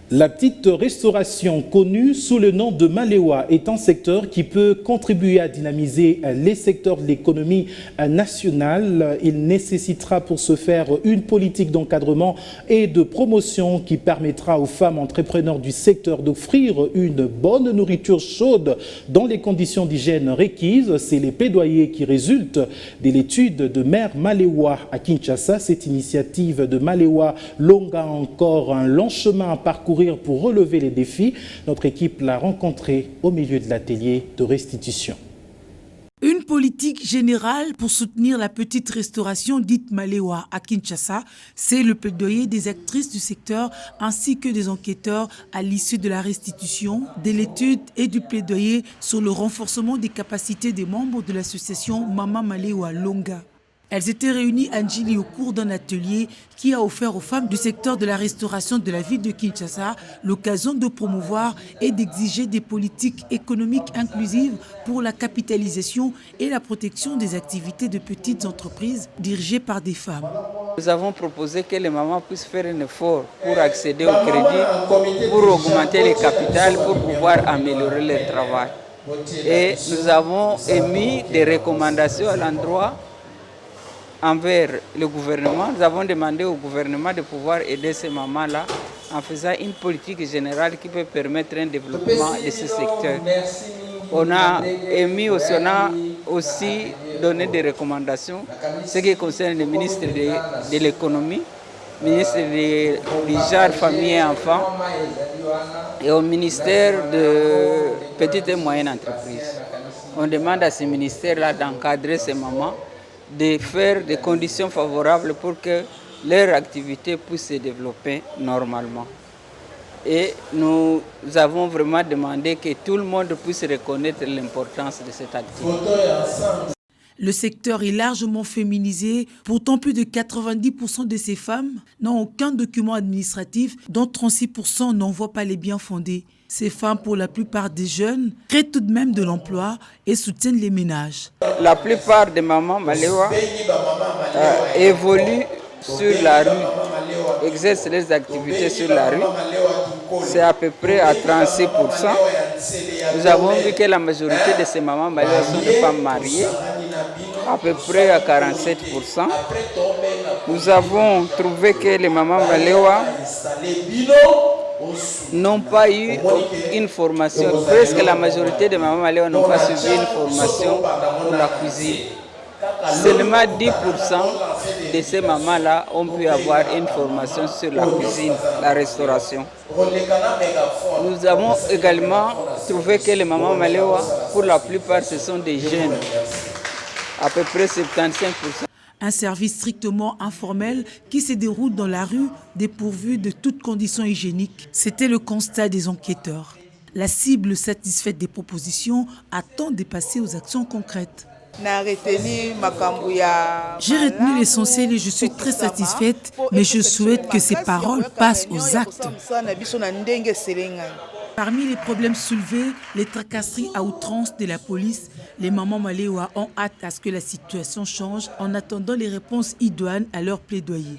La petite restauration, connue sous le nom de Malewa, est un secteur qui peut contribuer à dynamiser les secteurs de l'économie nationale. Il nécessitera pour ce faire une politique d'encadrement et de promotion qui permettra aux femmes entrepreneurs du secteur d'offrir une bonne nourriture chaude dans les conditions d'hygiène requises. C'est les plaidoyers qui résultent de l'étude de Mère Malewa à Kinshasa. Cette initiative de Malewa Longa a encore un long chemin à parcourir pour relever les défis. Notre équipe l'a rencontré au milieu de l'atelier de restitution. Une politique générale pour soutenir la petite restauration dite Malewa à Kinshasa, c'est le plaidoyer des actrices du secteur ainsi que des enquêteurs à l'issue de la restitution, de l'étude et du plaidoyer sur le renforcement des capacités des membres de l'association Mama Malewa Longa. Elles étaient réunies à Njili au cours d'un atelier qui a offert aux femmes du secteur de la restauration de la ville de Kinshasa l'occasion de promouvoir et d'exiger des politiques économiques inclusives pour la capitalisation et la protection des activités de petites entreprises dirigées par des femmes. Nous avons proposé que les mamans puissent faire un effort pour accéder au crédit, pour augmenter les capitales, pour pouvoir améliorer leur travail. Et nous avons émis des recommandations à l'endroit envers le gouvernement. Nous avons demandé au gouvernement de pouvoir aider ces mamans-là en faisant une politique générale qui peut permettre un développement de ce secteur. On a aussi donné des recommandations, ce qui concerne le ministre de l'économie, le ministre du genre, famille et enfants, et au ministère de petites et moyennes entreprises. On demande à ces ministères-là d'encadrer ces mamans, de faire des conditions favorables pour que leur activité puisse se développer normalement. Et nous avons vraiment demandé que tout le monde puisse reconnaître l'importance de cette activité. Le secteur est largement féminisé. Pourtant, plus de 90% de ces femmes n'ont aucun document administratif, dont 36% n'envoient pas les biens fondés. Ces femmes, pour la plupart des jeunes, créent tout de même de l'emploi et soutiennent les ménages. La plupart des mamans Malewa évoluent sur la rue, exercent les activités sur la rue. C'est à peu près à 36%. Nous avons vu que la majorité de ces mamans Malewa sont des femmes mariées, à peu près à 47%. Nous avons trouvé que les mamans Malewa n'ont pas eu une formation. Presque la majorité des mamans Malewa n'ont pas suivi une formation pour la cuisine. Seulement 10% de ces mamans-là ont pu avoir une formation sur la cuisine, la restauration. Nous avons également trouvé que les mamans Malewa, pour la plupart, ce sont des jeunes, à peu près 75%. Un service strictement informel qui se déroule dans la rue, dépourvu de toutes conditions hygiéniques. C'était le constat des enquêteurs. La cible satisfaite des propositions attend de passer aux actions concrètes. J'ai retenu l'essentiel et je suis très satisfaite, mais je souhaite que ces paroles passent aux actes. Parmi les problèmes soulevés, les tracasseries à outrance de la police, les mamans Malewa ont hâte à ce que la situation change en attendant les réponses idoines à leur plaidoyer.